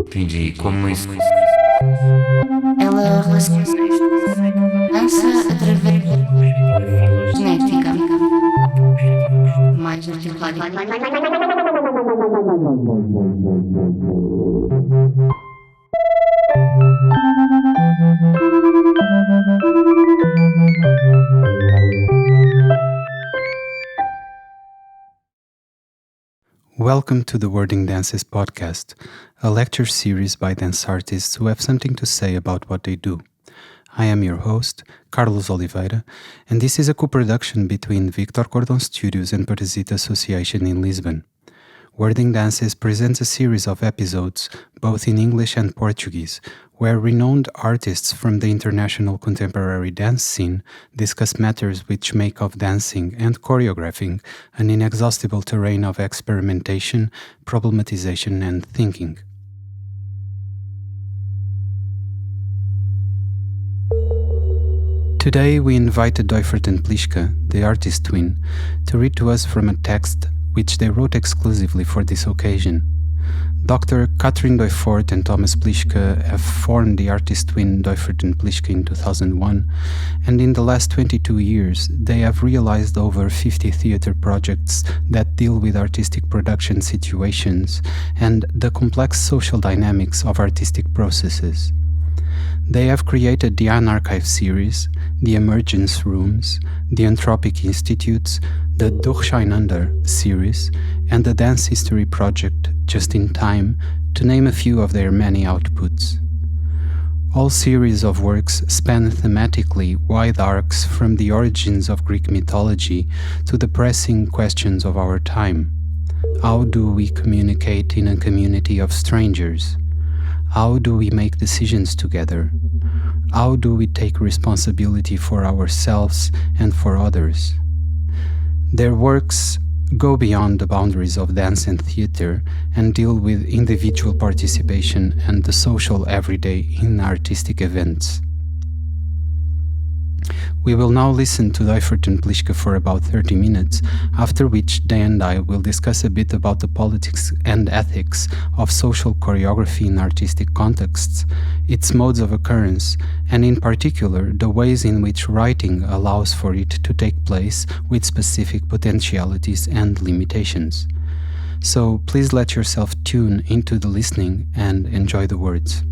Entendi. Como isso? Ela relaciona dança através da genética mais articulada. Welcome to the Wording Dances podcast, a lecture series by dance artists who have something to say about what they do. I am your host, Carlos Oliveira, and this is a co-production between Victor Cordon Studios and Parasita Association in Lisbon. Wording Dances presents a series of episodes, both in English and Portuguese, where renowned artists from the international contemporary dance scene discuss matters which make of dancing and choreographing an inexhaustible terrain of experimentation, problematization, and thinking. Today we invited deufert&plischke, the artistwin, to read to us from a text which they wrote exclusively for this occasion. Dr. Catherine Deufert and Thomas Plischke have formed the artistwin deufert&plischke in 2001, and in the last 22 years they have realized over 50 theatre projects that deal with artistic production situations and the complex social dynamics of artistic processes. They have created the Anarchive series, the Emergence Rooms, the Anthropic Institutes, the Durcheinander series, and the Dance History Project Just in Time, to name a few of their many outputs. All series of works span thematically wide arcs from the origins of Greek mythology to the pressing questions of our time. How do we communicate in a community of strangers? How do we make decisions together? How do we take responsibility for ourselves and for others? Their works go beyond the boundaries of dance and theatre and deal with individual participation and the social everyday in artistic events. We will now listen to deufert&plischke for about 30 minutes, after which they and I will discuss a bit about the politics and ethics of social choreography in artistic contexts, its modes of occurrence, and in particular the ways in which writing allows for it to take place with specific potentialities and limitations. So please let yourself tune into the listening and enjoy the words.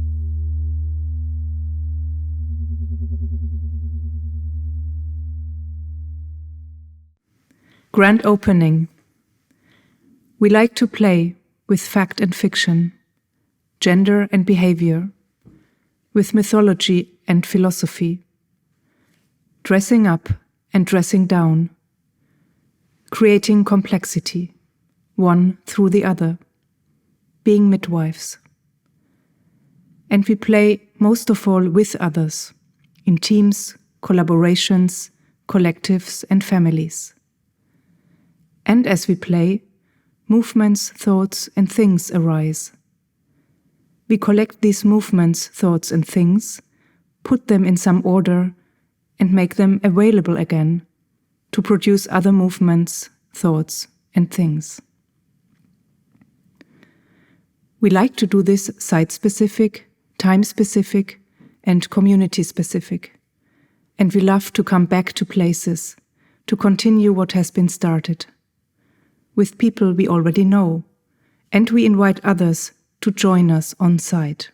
Grand opening. We like to play with fact and fiction, gender and behavior, with mythology and philosophy, dressing up and dressing down, creating complexity, one through the other, being midwives. And we play most of all with others, in teams, collaborations, collectives and families. And as we play, movements, thoughts, and things arise. We collect these movements, thoughts, and things, put them in some order, and make them available again to produce other movements, thoughts, and things. We like to do this site-specific, time-specific, and community-specific. And we love to come back to places, to continue what has been started, with people we already know, and we invite others to join us on site.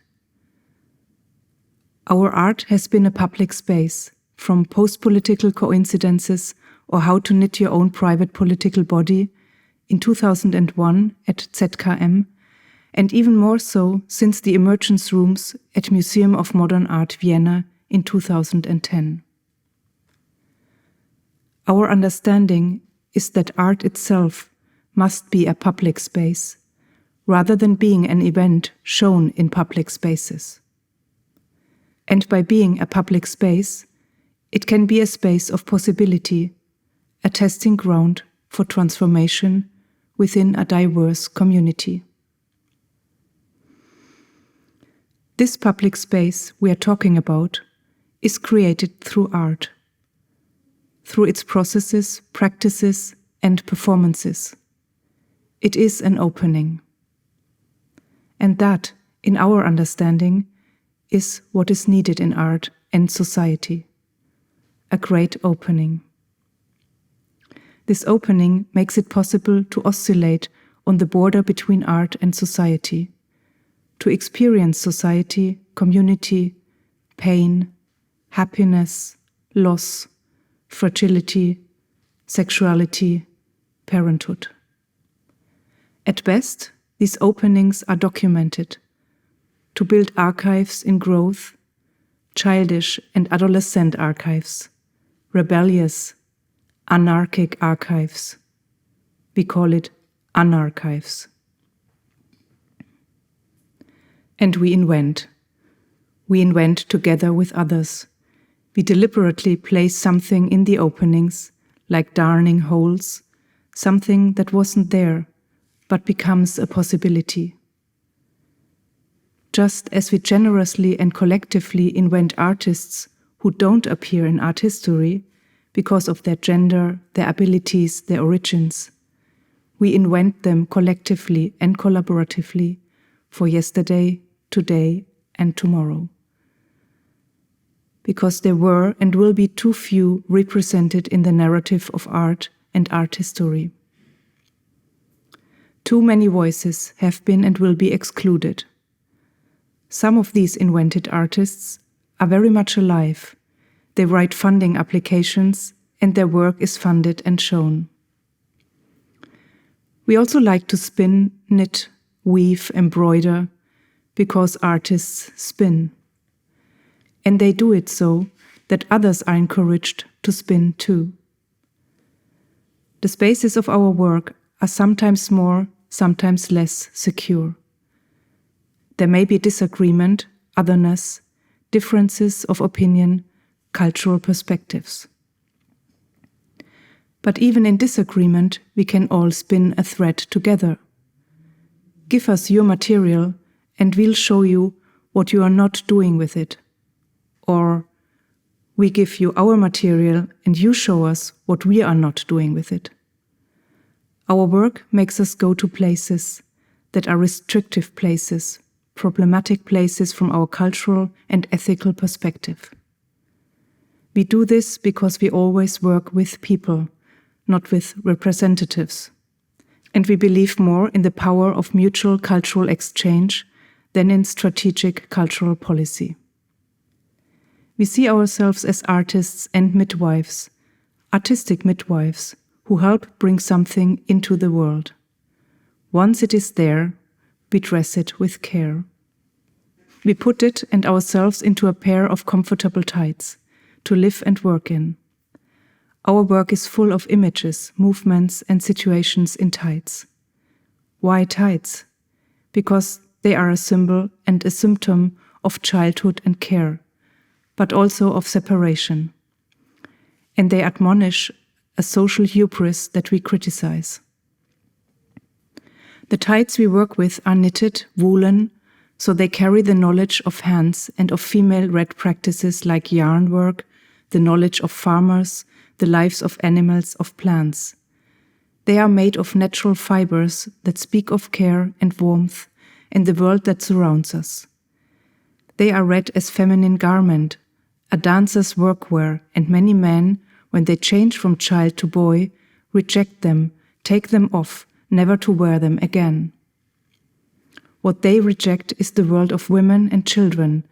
Our art has been a public space, from post-political coincidences or how to knit your own private political body in 2001 at ZKM, and even more so since the Emergence Rooms at Museum of Modern Art Vienna in 2010. Our understanding is that art itself must be a public space, rather than being an event shown in public spaces. And by being a public space, it can be a space of possibility, a testing ground for transformation within a diverse community. This public space we are talking about is created through art, through its processes, practices, and performances. It is an opening. And that in our understanding, is what is needed in art and society. A great opening. This opening makes it possible to oscillate on the border between art and society, to experience society, community, pain, happiness, loss, fragility, sexuality, parenthood. At best, these openings are documented, to build archives in growth, childish and adolescent archives, rebellious, anarchic archives. We call it unarchives. And we invent. We invent together with others. We deliberately place something in the openings, like darning holes, something that wasn't there, but becomes a possibility. Just as we generously and collectively invent artists who don't appear in art history because of their gender, their abilities, their origins, we invent them collectively and collaboratively for yesterday, today, and tomorrow. Because there were and will be too few represented in the narrative of art and art history. Too many voices have been and will be excluded. Some of these invented artists are very much alive. They write funding applications and their work is funded and shown. We also like to spin, knit, weave, embroider, because artists spin. And they do it so that others are encouraged to spin too. The spaces of our work are sometimes more, sometimes less secure. There may be disagreement, otherness, differences of opinion, cultural perspectives. But even in disagreement, we can all spin a thread together. Give us your material and we'll show you what you are not doing with it. Or we give you our material and you show us what we are not doing with it. Our work makes us go to places that are restrictive places, problematic places from our cultural and ethical perspective. We do this because we always work with people, not with representatives. And we believe more in the power of mutual cultural exchange than in strategic cultural policy. We see ourselves as artists and midwives, artistic midwives, who help bring something into the world. Once it is there, we dress it with care. We put it and ourselves into a pair of comfortable tights to live and work in. Our work is full of images, movements, and situations in tights. Why tights? Because they are a symbol and a symptom of childhood and care, but also of separation. And they admonish a social hubris that we criticize. The tights we work with are knitted, woolen, so they carry the knowledge of hands and of female-led practices like yarn work, the knowledge of farmers, the lives of animals, of plants. They are made of natural fibers that speak of care and warmth and the world that surrounds us. They are read as feminine garment, a dancer's workwear, and many men, when they change from child to boy, reject them, take them off, never to wear them again. What they reject is the world of women and children,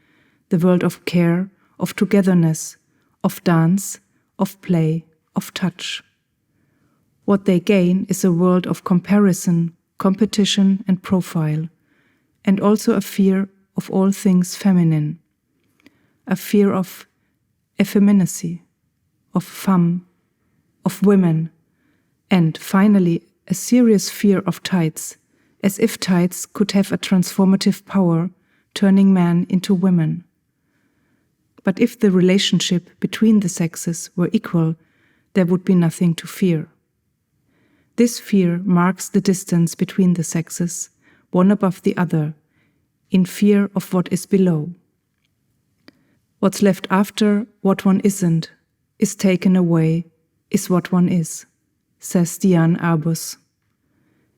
the world of care, of togetherness, of dance, of play, of touch. What they gain is a world of comparison, competition, and profile, and also a fear of all things feminine, a fear of effeminacy, of femme, of women, and finally a serious fear of tights, as if tights could have a transformative power, turning men into women. But if the relationship between the sexes were equal, there would be nothing to fear. This fear marks the distance between the sexes, one above the other, in fear of what is below. What's left after what one isn't, is taken away, is what one is, says Diane Arbus.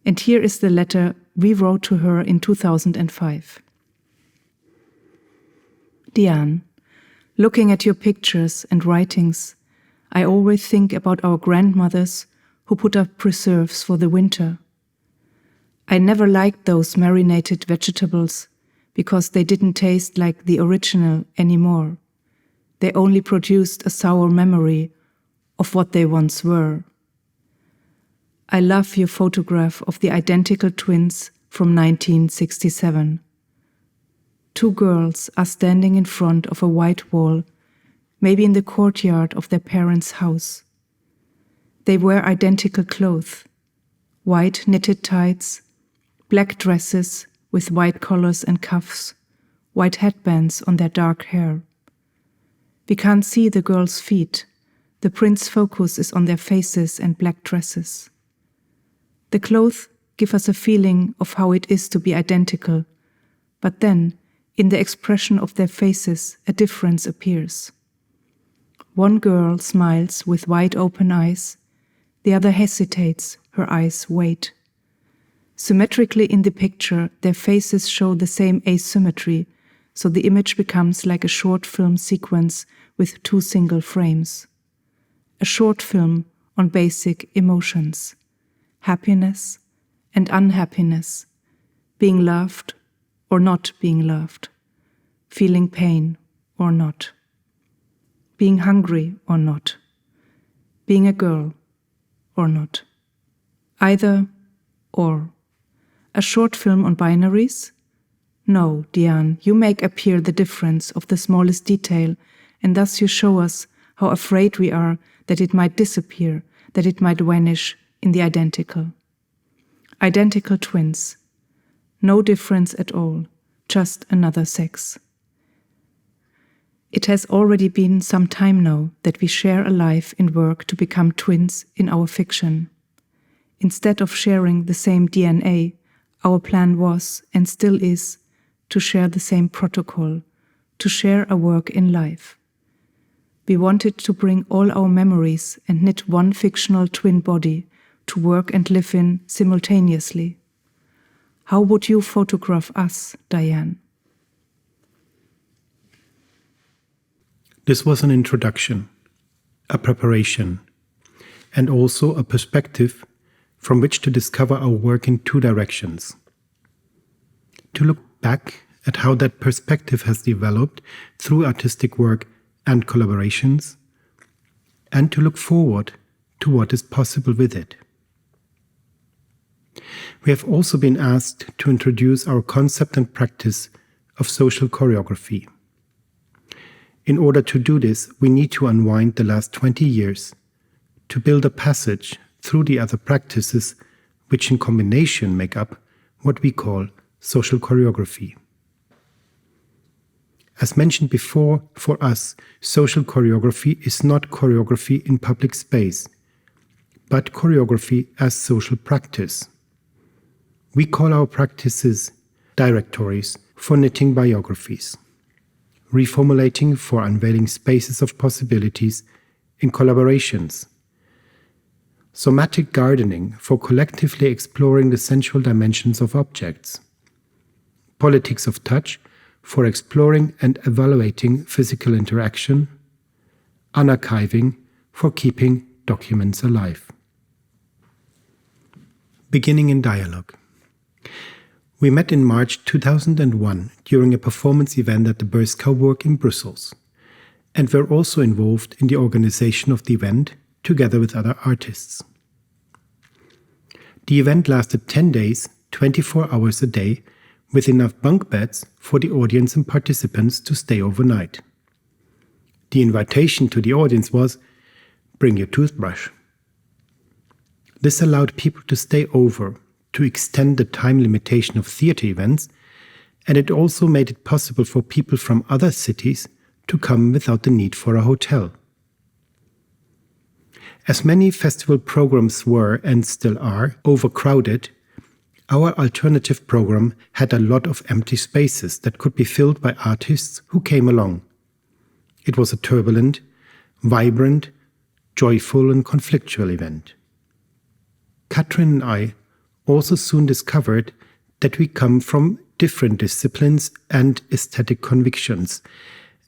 And here is the letter we wrote to her in 2005. Diane, looking at your pictures and writings, I always think about our grandmothers who put up preserves for the winter. I never liked those marinated vegetables because they didn't taste like the original anymore. They only produced a sour memory of what they once were. I love your photograph of the identical twins from 1967. 2 girls are standing in front of a white wall, maybe in the courtyard of their parents' house. They wear identical clothes, white knitted tights, black dresses with white collars and cuffs, white headbands on their dark hair. We can't see the girls' feet. The print's focus is on their faces and black dresses. The clothes give us a feeling of how it is to be identical, but then, in the expression of their faces, a difference appears. One girl smiles with wide open eyes, the other hesitates, her eyes wait. Symmetrically in the picture, their faces show the same asymmetry, so the image becomes like a short film sequence with 2 single frames. A short film on basic emotions, happiness and unhappiness, being loved or not being loved, feeling pain or not, being hungry or not, being a girl or not, either or. A short film on binaries? No, Diane, you make appear the difference of the smallest detail, and thus you show us how afraid we are that it might disappear, that it might vanish in the identical. Identical twins. No difference at all, just another sex. It has already been some time now that we share a life in work to become twins in our fiction. Instead of sharing the same DNA, our plan was, and still is, to share the same protocol, to share a work in life. We wanted to bring all our memories and knit one fictional twin body to work and live in simultaneously. How would you photograph us, Diane? This was an introduction, a preparation, and also a perspective from which to discover our work in 2 directions. To look back at how that perspective has developed through artistic work and collaborations, and to look forward to what is possible with it. We have also been asked to introduce our concept and practice of social choreography. In order to do this, we need to unwind the last 20 years to build a passage through the other practices which in combination make up what we call social choreography. As mentioned before, for us, social choreography is not choreography in public space, but choreography as social practice. We call our practices directories for knitting biographies, reformulating for unveiling spaces of possibilities in collaborations, somatic gardening for collectively exploring the sensual dimensions of objects, politics of touch for exploring and evaluating physical interaction, unarchiving for keeping documents alive. Beginning in dialogue. We met in March 2001 during a performance event at the Beurscoburg in Brussels, and were also involved in the organization of the event together with other artists. The event lasted 10 days, 24 hours a day, with enough bunk beds for the audience and participants to stay overnight. The invitation to the audience was, bring your toothbrush. This allowed people to stay over, to extend the time limitation of theatre events, and it also made it possible for people from other cities to come without the need for a hotel. As many festival programs were, and still are, overcrowded, our alternative program had a lot of empty spaces that could be filled by artists who came along. It was a turbulent, vibrant, joyful and conflictual event. Katrin and I also soon discovered that we come from different disciplines and aesthetic convictions,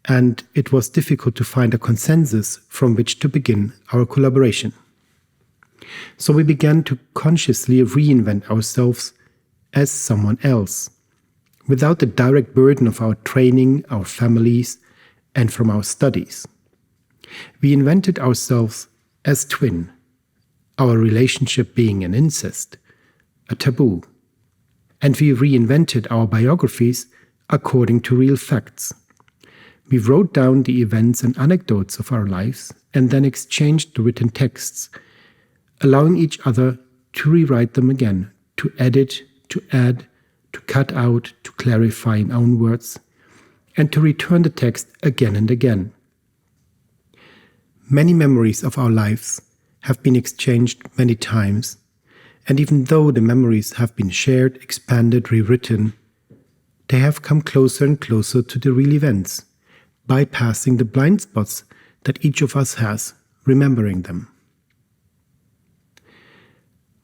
and it was difficult to find a consensus from which to begin our collaboration. So we began to consciously reinvent ourselves as someone else, without the direct burden of our training, our families, and from our studies. We invented ourselves as twin, our relationship being an incest, a taboo. And we reinvented our biographies according to real facts. We wrote down the events and anecdotes of our lives and then exchanged the written texts, allowing each other to rewrite them again, to edit, to add, to cut out, to clarify in own words, and to return the text again and again. Many memories of our lives have been exchanged many times, and even though the memories have been shared, expanded, rewritten, they have come closer and closer to the real events, bypassing the blind spots that each of us has, remembering them.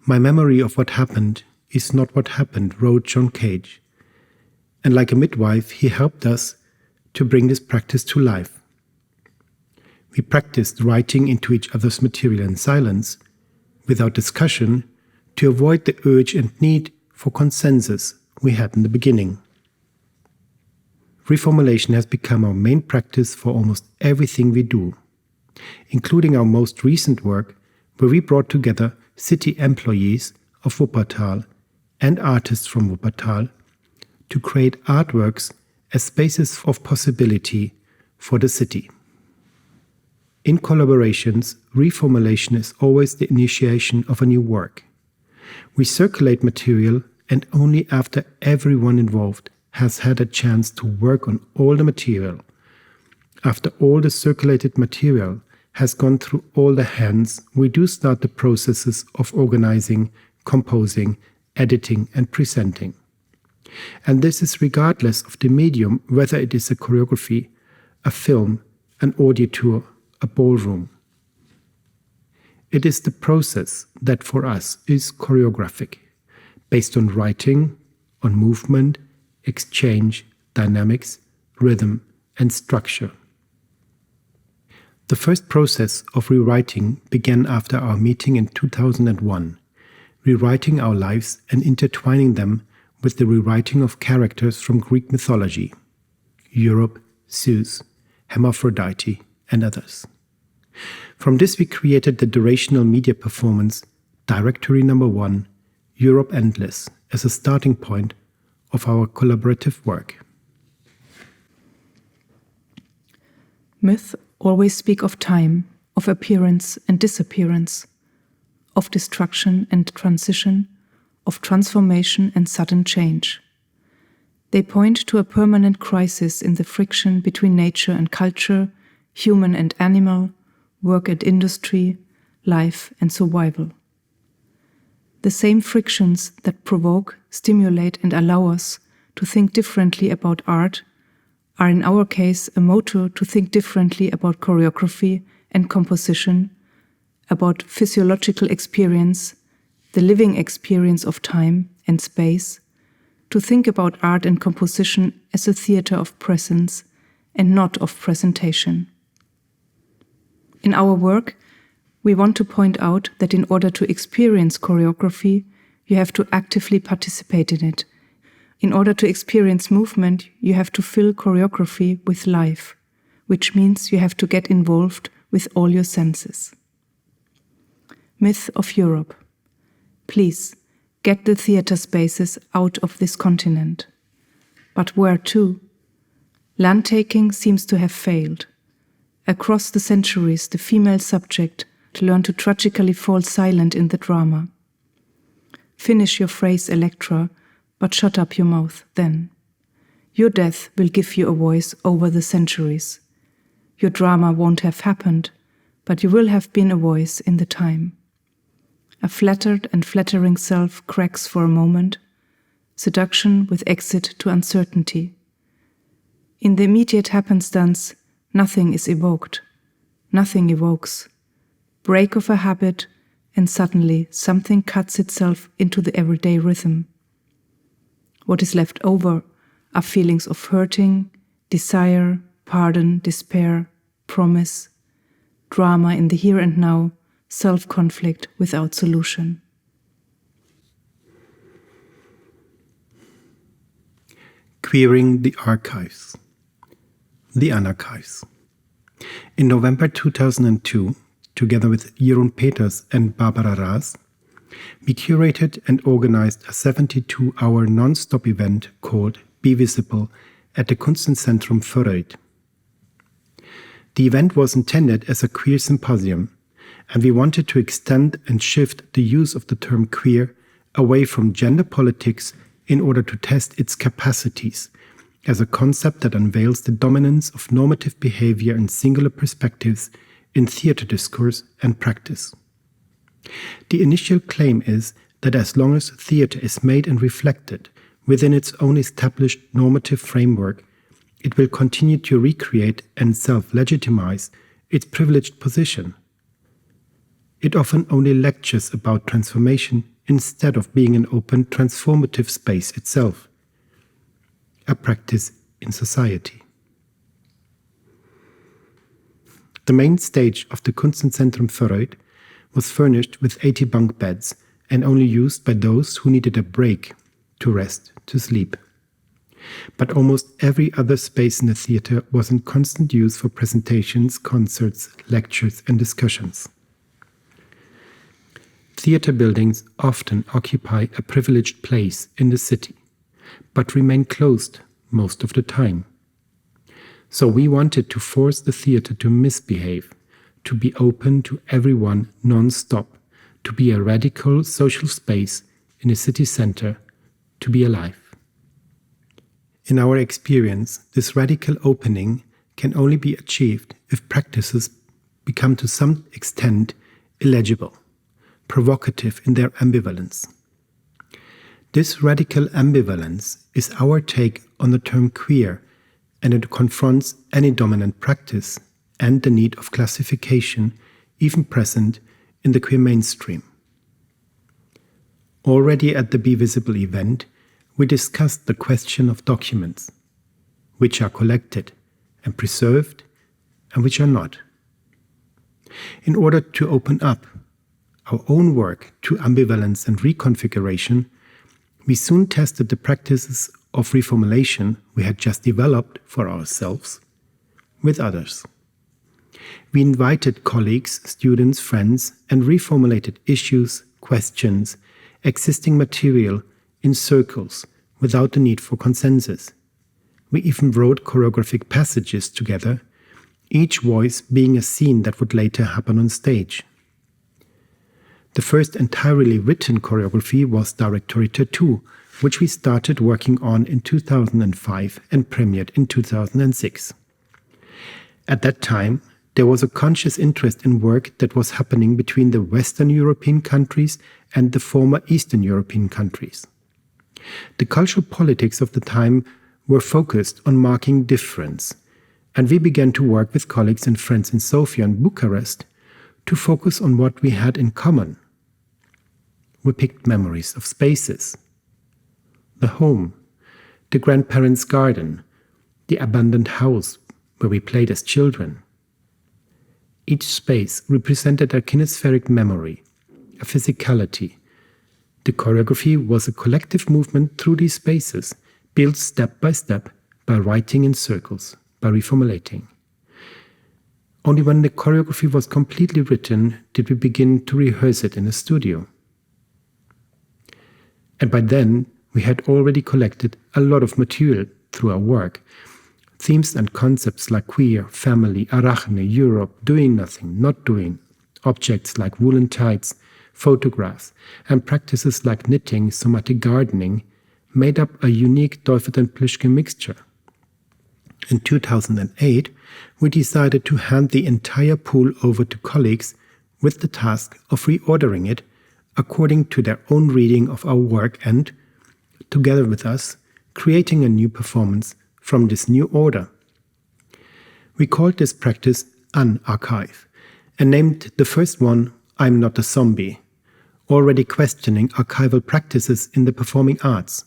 My memory of what happened is not what happened, wrote John Cage, and like a midwife, he helped us to bring this practice to life. We practiced writing into each other's material in silence, without discussion, to avoid the urge and need for consensus we had in the beginning. Reformulation has become our main practice for almost everything we do, including our most recent work, where we brought together city employees of Wuppertal and artists from Wuppertal to create artworks as spaces of possibility for the city. In collaborations, reformulation is always the initiation of a new work. We circulate material, and only after everyone involved has had a chance to work on all the material, after all the circulated material has gone through all the hands, we do start the processes of organizing, composing, editing, and presenting. And this is regardless of the medium, whether it is a choreography, a film, an audio tour, a ballroom. It is the process that for us is choreographic, based on writing, on movement, exchange, dynamics, rhythm, and structure. The first process of rewriting began after our meeting in 2001, rewriting our lives and intertwining them with the rewriting of characters from Greek mythology, Europe, Zeus, Hermaphrodite, and others. From this we created the durational media performance Directory No. 1, Europe Endless, as a starting point of our collaborative work. Myth always speak of time, of appearance and disappearance, of destruction and transition, of transformation and sudden change. They point to a permanent crisis in the friction between nature and culture, human and animal, work and industry, life and survival. The same frictions that provoke, stimulate, and allow us to think differently about art are in our case a motor to think differently about choreography and composition, about physiological experience, the living experience of time and space, to think about art and composition as a theater of presence and not of presentation. In our work, we want to point out that in order to experience choreography, you have to actively participate in it. In order to experience movement, you have to fill choreography with life, which means you have to get involved with all your senses. Myth of Europe. Please, get the theater spaces out of this continent. But where to? Land-taking seems to have failed. Across the centuries, the female subject learned to tragically fall silent in the drama. Finish your phrase, Electra, but shut up your mouth then. Your death will give you a voice over the centuries. Your drama won't have happened, but you will have been a voice in the time. A flattered and flattering self cracks for a moment, seduction with exit to uncertainty. In the immediate happenstance, nothing is evoked, nothing evokes. Break of a habit, and suddenly something cuts itself into the everyday rhythm. What is left over are feelings of hurting, desire, pardon, despair, promise, drama in the here and now, self-conflict without solution. Queering the archives. The Unarchives. In November 2002, together with Jeroen Peters and Barbara Raas, we curated and organized a 72-hour non-stop event called Be Visible at the Kunstenzentrum Vorreut. The event was intended as a queer symposium, and we wanted to extend and shift the use of the term queer away from gender politics in order to test its capacities as a concept that unveils the dominance of normative behavior and singular perspectives in theater discourse and practice. The initial claim is that as long as theater is made and reflected within its own established normative framework, it will continue to recreate and self-legitimize its privileged position. It often only lectures about transformation instead of being an open, transformative space itself, a practice in society. The main stage of the Kunstenzentrum Vorreut was furnished with 80 bunk beds and only used by those who needed a break, to rest, to sleep. But almost every other space in the theater was in constant use for presentations, concerts, lectures, and discussions. Theater buildings often occupy a privileged place in the city, but remain closed most of the time. So we wanted to force the theater to misbehave, to be open to everyone non-stop, to be a radical social space in a city center, to be alive. In our experience, this radical opening can only be achieved if practices become to some extent illegible, provocative in their ambivalence. This radical ambivalence is our take on the term queer, and it confronts any dominant practice and the need of classification even present in the queer mainstream. Already at the Be Visible event, we discussed the question of documents, which are collected and preserved and which are not. In order to open up our own work to ambivalence and reconfiguration, we soon tested the practices of reformulation we had just developed for ourselves with others. We invited colleagues, students, friends, and reformulated issues, questions, existing material in circles without the need for consensus. We even wrote choreographic passages together, each voice being a scene that would later happen on stage. The first entirely written choreography was Directorieta 2, which we started working on in 2005 and premiered in 2006. At that time, there was a conscious interest in work that was happening between the Western European countries and the former Eastern European countries. The cultural politics of the time were focused on marking difference, and we began to work with colleagues and friends in Sofia and Bucharest to focus on what we had in common. We picked memories of spaces, the home, the grandparents' garden, the abandoned house where we played as children. Each space represented a kinespheric memory, a physicality. The choreography was a collective movement through these spaces, built step by step by writing in circles, by reformulating. Only when the choreography was completely written did we begin to rehearse it in a studio. And by then, we had already collected a lot of material through our work. Themes and concepts like queer, family, arachne, Europe, doing nothing, not doing, objects like woolen tights, photographs, and practices like knitting, somatic gardening made up a unique deufert&plischke mixture. In 2008, we decided to hand the entire pool over to colleagues with the task of reordering it according to their own reading of our work and, together with us, creating a new performance from this new order. We called this practice Unarchive and named the first one I'm Not a Zombie, already questioning archival practices in the performing arts.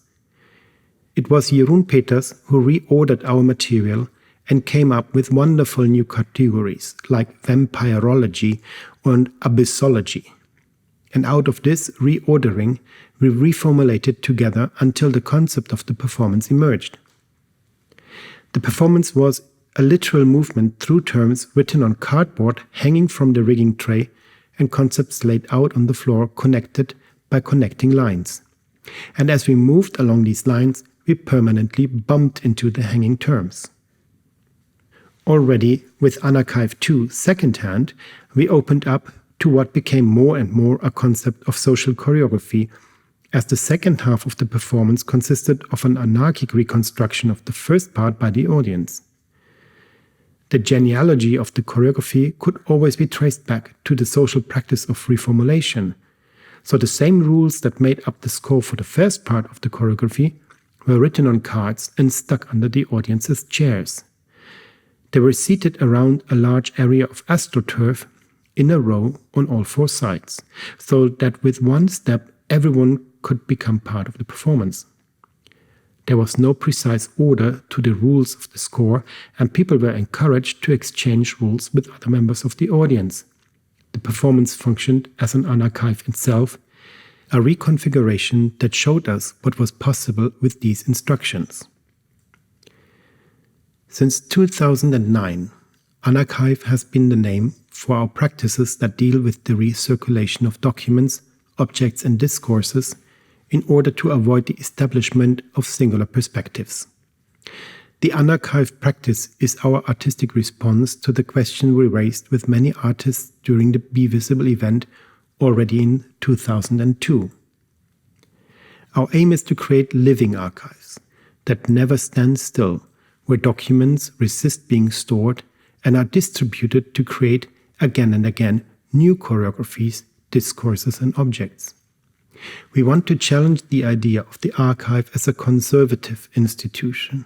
It was Jeroen Peters who reordered our material and came up with wonderful new categories like vampirology and abyssology. And out of this reordering, we reformulated together until the concept of the performance emerged. The performance was a literal movement through terms written on cardboard hanging from the rigging tray and concepts laid out on the floor connected by connecting lines. And as we moved along these lines, we permanently bumped into the hanging terms. Already with Anarchive 2 secondhand, we opened up to what became more and more a concept of social choreography, as the second half of the performance consisted of an anarchic reconstruction of the first part by the audience. The genealogy of the choreography could always be traced back to the social practice of reformulation, so the same rules that made up the score for the first part of the choreography were written on cards and stuck under the audience's chairs. They were seated around a large area of astroturf in a row on all four sides, so that with one step everyone could become part of the performance. There was no precise order to the rules of the score, and people were encouraged to exchange rules with other members of the audience. The performance functioned as an anarchive itself, a reconfiguration that showed us what was possible with these instructions. Since 2009, Anarchive has been the name for our practices that deal with the recirculation of documents, objects and discourses in order to avoid the establishment of singular perspectives. The Anarchive practice is our artistic response to the question we raised with many artists during the Be Visible event already in 2002. Our aim is to create living archives that never stand still, where documents resist being stored and are distributed to create again and again new choreographies, discourses and objects. We want to challenge the idea of the archive as a conservative institution,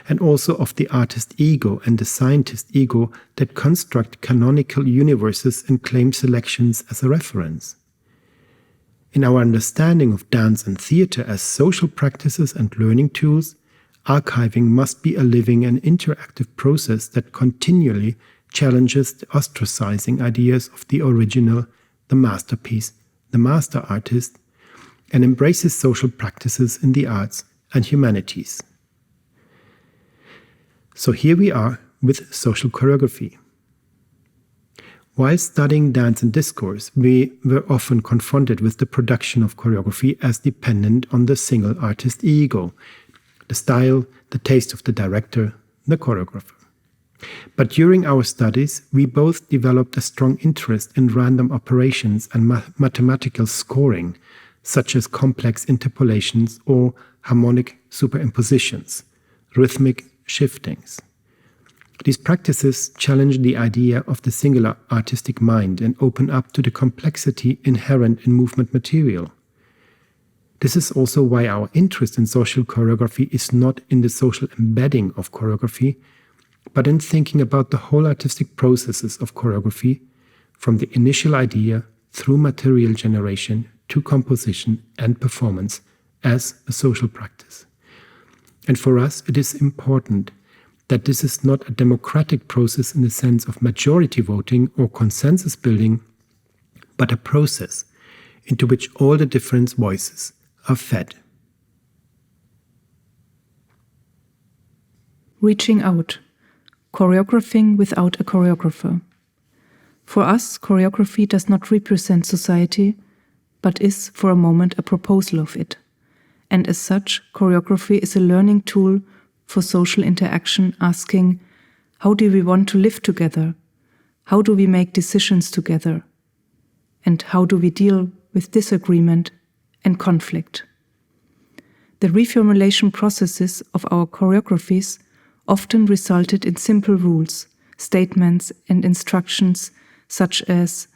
and also of the artist ego and the scientist ego that construct canonical universes and claim selections as a reference. In our understanding of dance and theatre as social practices and learning tools, archiving must be a living and interactive process that continually challenges the ostracizing ideas of the original, the masterpiece, the master artist, and embraces social practices in the arts and humanities. So here we are with social choreography. While studying dance and discourse, we were often confronted with the production of choreography as dependent on the single artist ego, the style, the taste of the director, the choreographer. But during our studies, we both developed a strong interest in random operations and mathematical scoring, such as complex interpolations or harmonic superimpositions, rhythmic shiftings. These practices challenge the idea of the singular artistic mind and open up to the complexity inherent in movement material. This is also why our interest in social choreography is not in the social embedding of choreography, but in thinking about the whole artistic processes of choreography, from the initial idea through material generation to composition and performance as a social practice. And for us, it is important that this is not a democratic process in the sense of majority voting or consensus building, but a process into which all the different voices are fed. Reaching out. Choreographing without a choreographer. For us, choreography does not represent society, but is, for a moment, a proposal of it. And as such, choreography is a learning tool for social interaction, asking, how do we want to live together? How do we make decisions together? And how do we deal with disagreement and conflict? The reformulation processes of our choreographies often resulted in simple rules, statements and instructions such as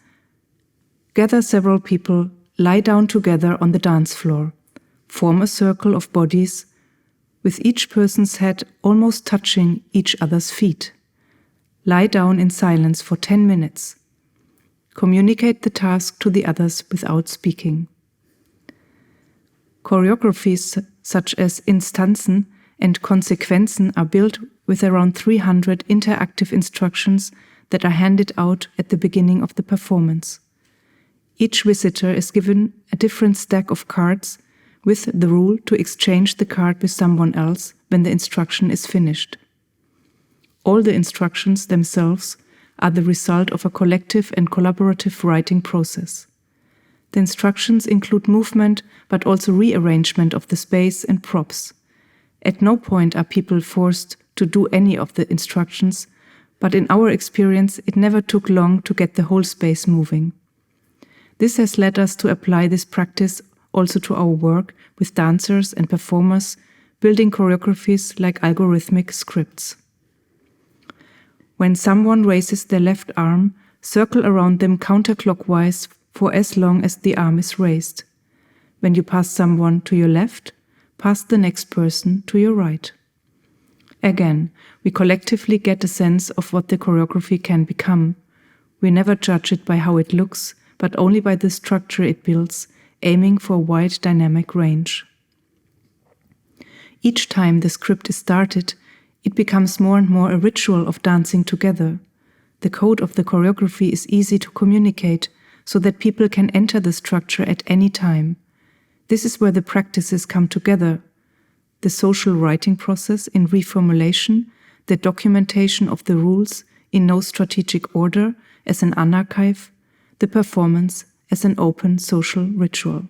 gather several people, lie down together on the dance floor, form a circle of bodies, with each person's head almost touching each other's feet. Lie down in silence for 10 minutes. Communicate the task to the others without speaking. Choreographies such as Instanzen and Konsequenzen are built with around 300 interactive instructions that are handed out at the beginning of the performance. Each visitor is given a different stack of cards with the rule to exchange the card with someone else when the instruction is finished. All the instructions themselves are the result of a collective and collaborative writing process. The instructions include movement, but also rearrangement of the space and props. At no point are people forced to do any of the instructions, but in our experience, it never took long to get the whole space moving. This has led us to apply this practice also to our work with dancers and performers, building choreographies like algorithmic scripts. When someone raises their left arm, circle around them counterclockwise for as long as the arm is raised. When you pass someone to your left, pass the next person to your right. Again, we collectively get a sense of what the choreography can become. We never judge it by how it looks, but only by the structure it builds, aiming for a wide dynamic range. Each time the script is started, it becomes more and more a ritual of dancing together. The code of the choreography is easy to communicate so that people can enter the structure at any time. This is where the practices come together. The social writing process in reformulation, the documentation of the rules in no strategic order as an anarchive, the performance as an open social ritual.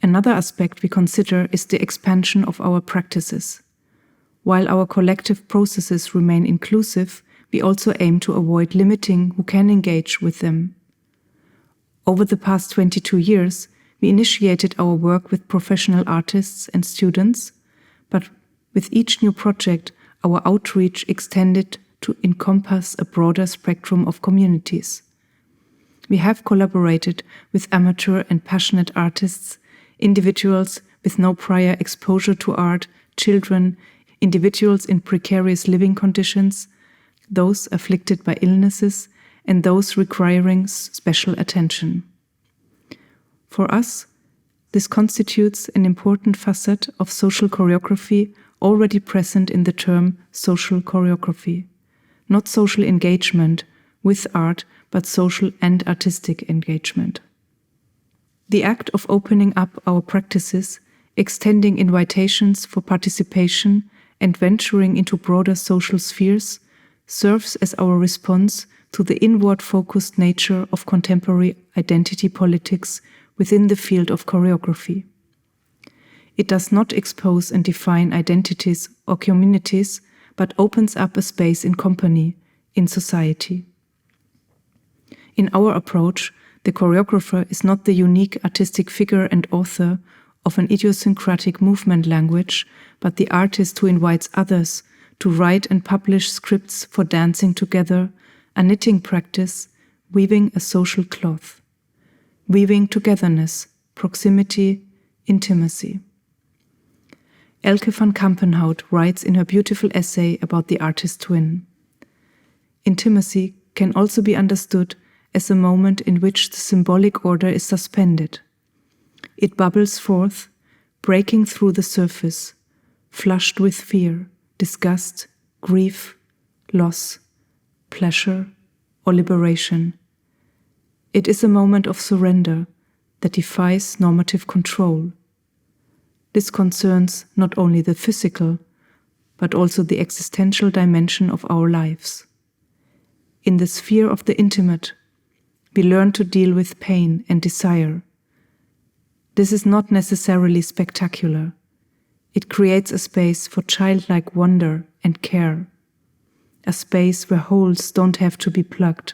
Another aspect we consider is the expansion of our practices. While our collective processes remain inclusive, we also aim to avoid limiting who can engage with them. Over the past 22 years, we initiated our work with professional artists and students, but with each new project, our outreach extended to encompass a broader spectrum of communities. We have collaborated with amateur and passionate artists, individuals with no prior exposure to art, children, individuals in precarious living conditions, those afflicted by illnesses, and those requiring special attention. For us, this constitutes an important facet of social choreography already present in the term social choreography. Not social engagement with art, but social and artistic engagement. The act of opening up our practices, extending invitations for participation, and venturing into broader social spheres serves as our response to the inward-focused nature of contemporary identity politics within the field of choreography. It does not expose and define identities or communities, but opens up a space in company, in society. In our approach, the choreographer is not the unique artistic figure and author of an idiosyncratic movement language, but the artist who invites others to write and publish scripts for dancing together, a knitting practice, weaving a social cloth. Weaving togetherness, proximity, intimacy. Elke van Kampenhout writes in her beautiful essay about the artist twin. Intimacy can also be understood as a moment in which the symbolic order is suspended. It bubbles forth, breaking through the surface, flushed with fear, disgust, grief, loss, pleasure, or liberation. It is a moment of surrender that defies normative control. This concerns not only the physical, but also the existential dimension of our lives. In the sphere of the intimate, we learn to deal with pain and desire. This is not necessarily spectacular. It creates a space for childlike wonder and care, a space where holes don't have to be plugged,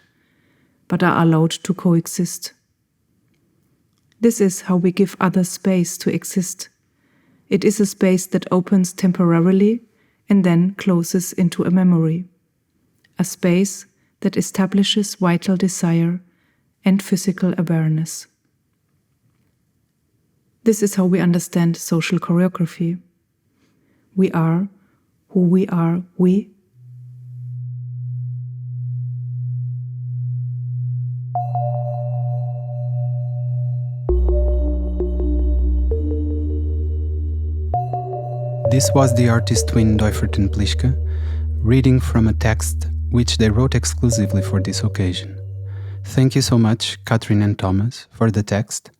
but are allowed to coexist. This is how we give others space to exist. It is a space that opens temporarily and then closes into a memory, a space that establishes vital desire and physical awareness. This is how we understand social choreography. We are who we are, we. This was the artistwin deufert&plischke, reading from a text which they wrote exclusively for this occasion. Thank you so much, Catherine and Thomas, for the text.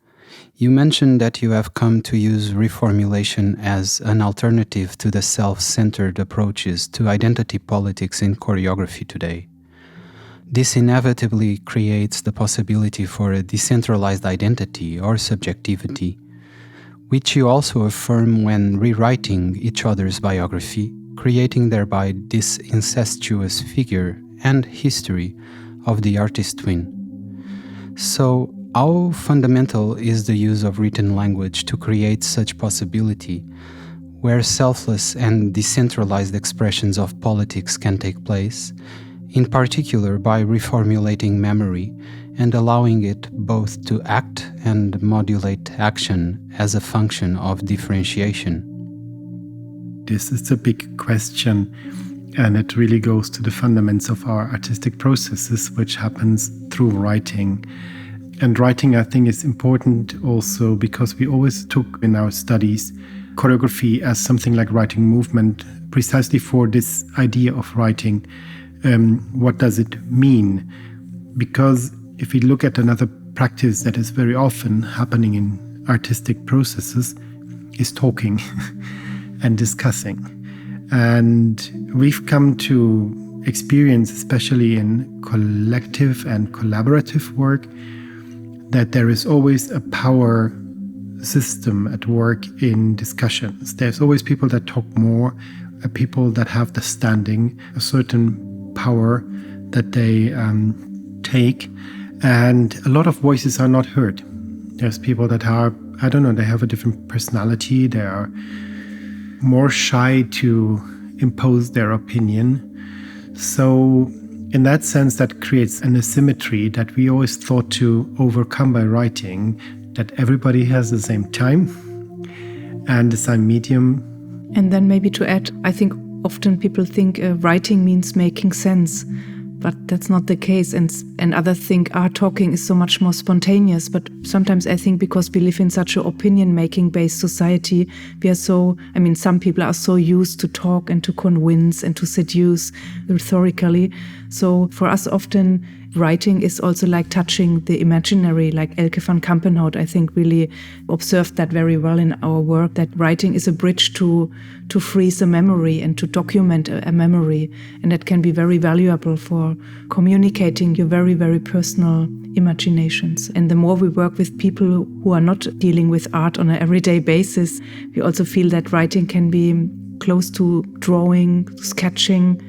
You mentioned that you have come to use reformulation as an alternative to the self-centered approaches to identity politics in choreography today. This inevitably creates the possibility for a decentralized identity or subjectivity, which you also affirm when rewriting each other's biography, creating thereby this incestuous figure and history of the artistwin. So, how fundamental is the use of written language to create such possibility, where selfless and decentralized expressions of politics can take place, in particular by reformulating memory and allowing it both to act and modulate action as a function of differentiation? This is a big question, and it really goes to the fundamentals of our artistic processes, which happens through writing. And writing, I think, is important also because we always took in our studies choreography as something like writing movement, precisely for this idea of writing. What does it mean? Because if we look at another practice that is very often happening in artistic processes, is talking and discussing. And we've come to experience, especially in collective and collaborative work, that there is always a power system at work in discussions. There's always people that talk more, people that have the standing, a certain power that they take, and a lot of voices are not heard. There's people that are, I don't know, they have a different personality, they are more shy to impose their opinion. So in that sense, that creates an asymmetry that we always thought to overcome by writing, that everybody has the same time and the same medium. And then maybe to add, I think often people think writing means making sense, but that's not the case. And others think talking is so much more spontaneous. But sometimes I think because we live in such an opinion-making based society, we are some people are so used to talk and to convince and to seduce rhetorically. So for us often, writing is also like touching the imaginary, like Elke van Kampenhout, I think, really observed that very well in our work, that writing is a bridge to freeze a memory and to document a memory. And that can be very valuable for communicating your very, very personal imaginations. And the more we work with people who are not dealing with art on an everyday basis, we also feel that writing can be close to drawing, sketching.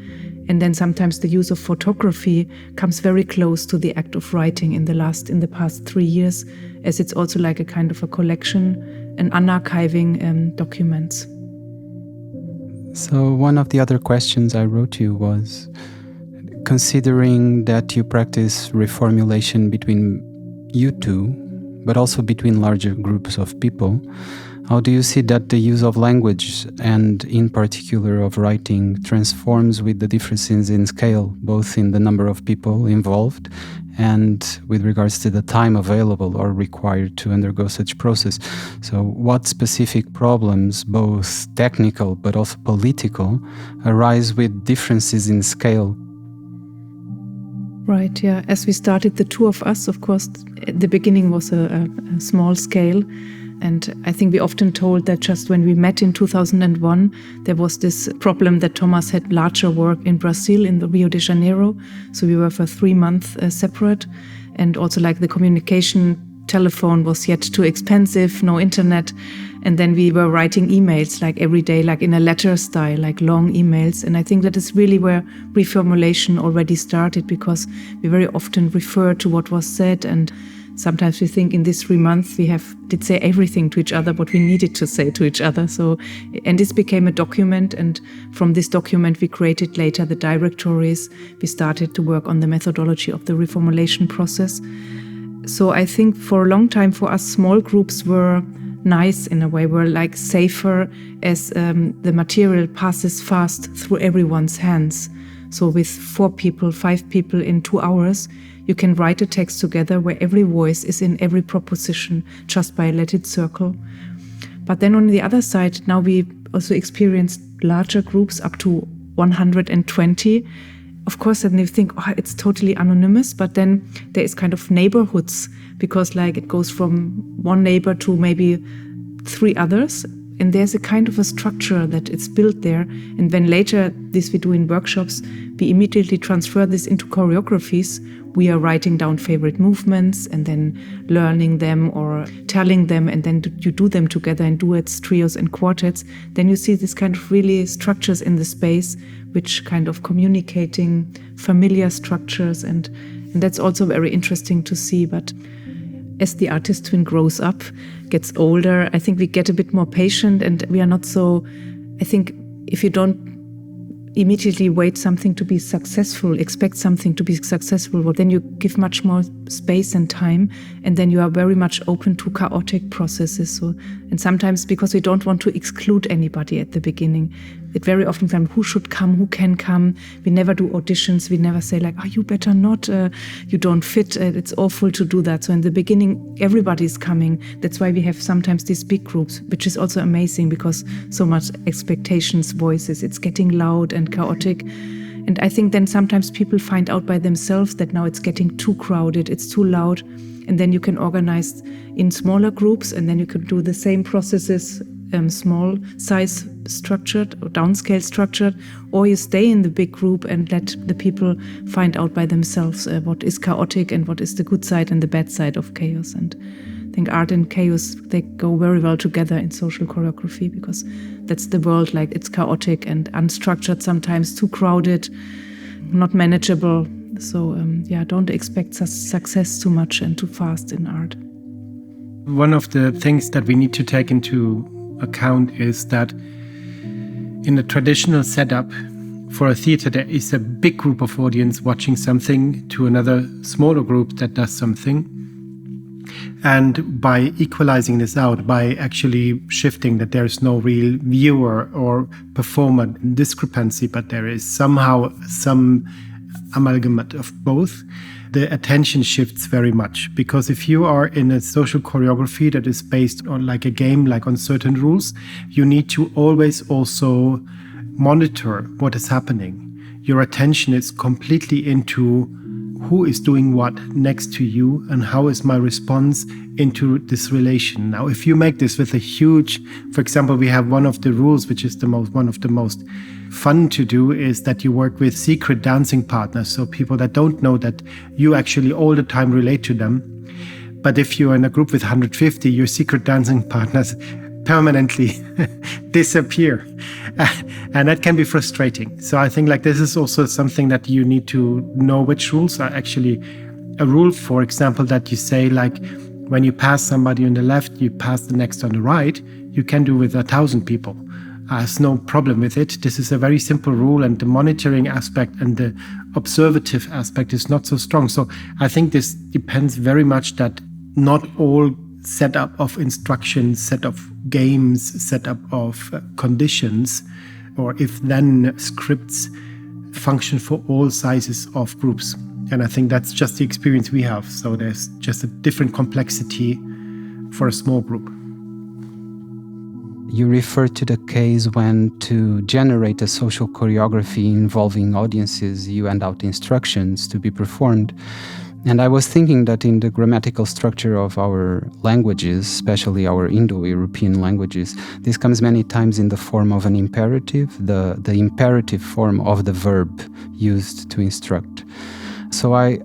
And then sometimes the use of photography comes very close to the act of writing in the past 3 years, as it's also like a kind of a collection, an unarchiving documents. So one of the other questions I wrote you was, considering that you practice reformulation between you two, but also between larger groups of people, how do you see that the use of language, and in particular of writing, transforms with the differences in scale, both in the number of people involved and with regards to the time available or required to undergo such process? So what specific problems, both technical but also political, arise with differences in scale? Right, yeah. As we started, the two of us, of course, at the beginning was a small scale. And I think we often told that just when we met in 2001, there was this problem that Thomas had larger work in Brazil, in the Rio de Janeiro. So we were for 3 months separate. And also like the communication telephone was yet too expensive, no internet. And then we were writing emails like every day, like in a letter style, like long emails. And I think that is really where reformulation already started, because we very often refer to what was said, and sometimes we think in these 3 months we did say everything to each other what we needed to say to each other. So, and this became a document, and from this document we created later the directories. We started to work on the methodology of the reformulation process. So I think for a long time for us, small groups were nice in a way, were like safer, as the material passes fast through everyone's hands. So with 4 people, 5 people in 2 hours, you can write a text together where every voice is in every proposition just by a lettered circle. But then on the other side, now we also experienced larger groups up to 120. Of course, then you think, oh, it's totally anonymous, but then there is kind of neighborhoods, because like it goes from one neighbor to maybe 3 others. And there's a kind of a structure that it's built there. And when later this we do in workshops, we immediately transfer this into choreographies. We are writing down favorite movements and then learning them or telling them, and then you do them together in duets, trios and quartets. Then you see this kind of really structures in the space, which kind of communicating familiar structures. And that's also very interesting to see. But as the artist twin grows up, gets older, I think we get a bit more patient, and we are not so, I think if you don't immediately wait something to be successful, expect something to be successful, well, then you give much more space and time, and then you are very much open to chaotic processes. So, and sometimes because we don't want to exclude anybody at the beginning, it very often comes, who should come, who can come. We never do auditions. We never say like, oh, you better not, you don't fit. It's awful to do that. So in the beginning, everybody's coming. That's why we have sometimes these big groups, which is also amazing because so much expectations, voices, it's getting loud and chaotic. And I think then sometimes people find out by themselves that now it's getting too crowded, it's too loud. And then you can organize in smaller groups, and then you can do the same processes, small size structured or downscale structured, or you stay in the big group and let the people find out by themselves what is chaotic and what is the good side and the bad side of chaos. And I think art and chaos, they go very well together in social choreography, because that's the world, like it's chaotic and unstructured, sometimes too crowded, not manageable. So don't expect success too much and too fast in art. One of the things that we need to take into account is that in a traditional setup for a theater, there is a big group of audience watching something to another smaller group that does something. And by equalizing this out, by actually shifting that there is no real viewer or performer discrepancy, but there is somehow some amalgamate of both, the attention shifts very much. Because if you are in a social choreography that is based on like a game, like on certain rules, you need to always also monitor what is happening. Your attention is completely into who is doing what next to you and how is my response into this relation. Now, if you make this with a huge, for example, we have one of the rules, which is one of the most fun to do, is that you work with secret dancing partners. So people that don't know that you actually all the time relate to them. But if you're in a group with 150, your secret dancing partners permanently disappear. And that can be frustrating. So I think like this is also something that you need to know which rules are actually a rule, for example, that you say like when you pass somebody on the left, you pass the next on the right. You can do with 1,000 people. There's no problem with it. This is a very simple rule, and the monitoring aspect and the observative aspect is not so strong. So I think this depends very much that not all setup of instructions, set of games, setup of conditions, or if-then scripts function for all sizes of groups. And I think that's just the experience we have. So there's just a different complexity for a small group. You refer to the case when, to generate a social choreography involving audiences, you hand out instructions to be performed. And I was thinking that in the grammatical structure of our languages, especially our Indo-European languages, this comes many times in the form of an imperative, the imperative form of the verb used to instruct. So I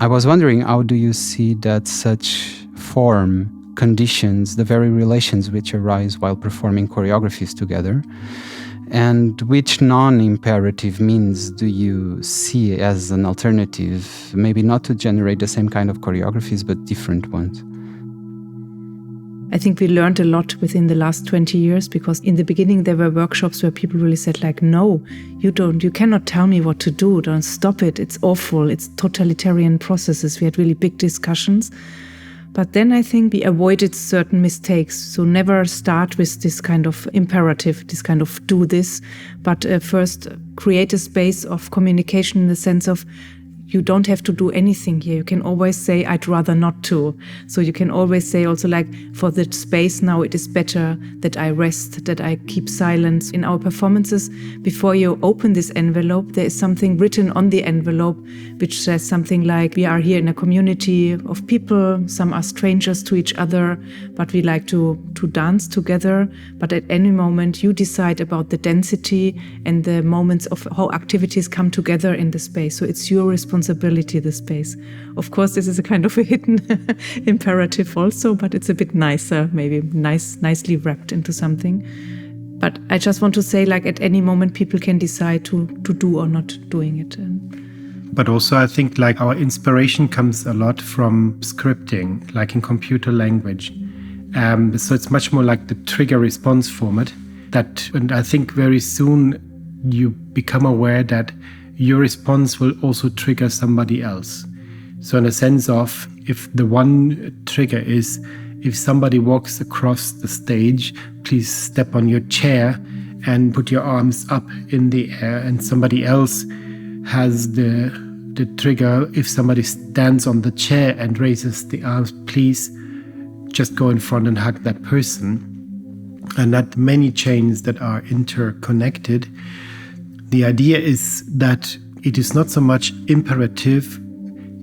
was wondering, how do you see that such form conditions the very relations which arise while performing choreographies together? And which non-imperative means do you see as an alternative, maybe not to generate the same kind of choreographies, but different ones? I think we learned a lot within the last 20 years, because in the beginning there were workshops where people really said like, no, you cannot tell me what to do, don't stop it, it's awful, it's totalitarian processes. We had really big discussions. But then I think we avoided certain mistakes. So never start with this kind of imperative, this kind of do this, but first create a space of communication in the sense of you don't have to do anything here. You can always say, I'd rather not to. So you can always say also like, for the space now, it is better that I rest, that I keep silence. In our performances, before you open this envelope, there is something written on the envelope which says something like, we are here in a community of people, some are strangers to each other, but we like to dance together. But at any moment, you decide about the density and the moments of how activities come together in the space. So it's your responsibility, the space. Of course, this is a kind of a hidden imperative also, but it's a bit nicer, maybe nicely wrapped into something. But I just want to say, like, at any moment, people can decide to do or not doing it. But also, I think, like, our inspiration comes a lot from scripting, like in computer language. So it's much more like the trigger response format and I think very soon you become aware that your response will also trigger somebody else. So in a sense of, if the one trigger is, if somebody walks across the stage, please step on your chair and put your arms up in the air, and somebody else has the trigger, if somebody stands on the chair and raises the arms, please just go in front and hug that person. And that many chains that are interconnected. The idea is that it is not so much imperative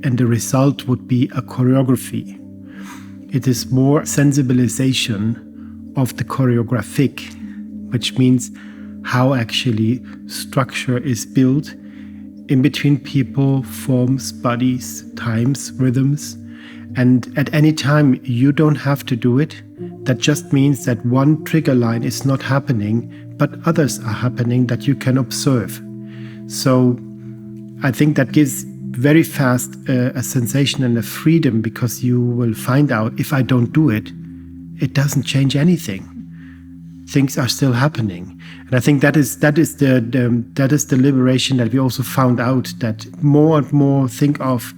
and the result would be a choreography. It is more sensibilization of the choreographic, which means how actually structure is built in between people, forms, bodies, times, rhythms. And at any time, you don't have to do it. That just means that one trigger line is not happening, but others are happening that you can observe. So I think that gives very fast a sensation and a freedom, because you will find out, if I don't do it, it doesn't change anything. Things are still happening. And I think that is the liberation that we also found out, that more and more think of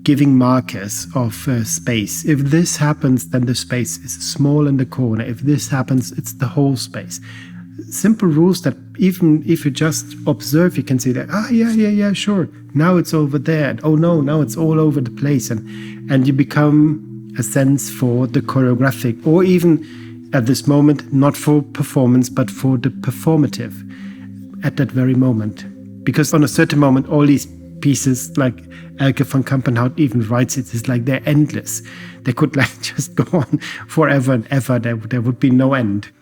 giving markers of space. If this happens, then the space is small in the corner. If this happens, it's the whole space. Simple rules that even if you just observe, you can see that, yeah, sure. Now it's over there. And, oh no, now it's all over the place. And you become a sense for the choreographic, or even at this moment, not for performance, but for the performative at that very moment. Because on a certain moment, all these pieces, like Elke van Kampenhout even writes it, is like they're endless. They could like just go on forever and ever. There would be no end.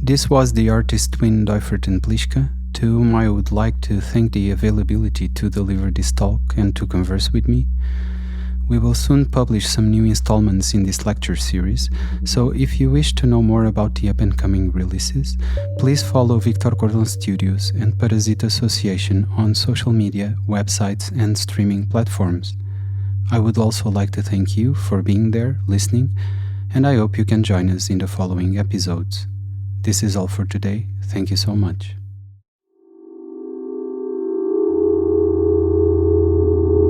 This was the artistwin deufert&plischke, to whom I would like to thank the availability to deliver this talk and to converse with me. We will soon publish some new installments in this lecture series, so if you wish to know more about the up-and-coming releases, please follow Victor Cordon Studios and Parasita Association on social media, websites and streaming platforms. I would also like to thank you for being there, listening, and I hope you can join us in the following episodes. This is all for today. Thank you so much.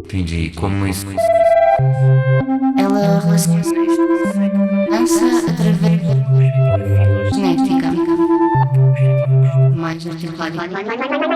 Entendi como isso. Ela relaciona dança através da genética mais articulada.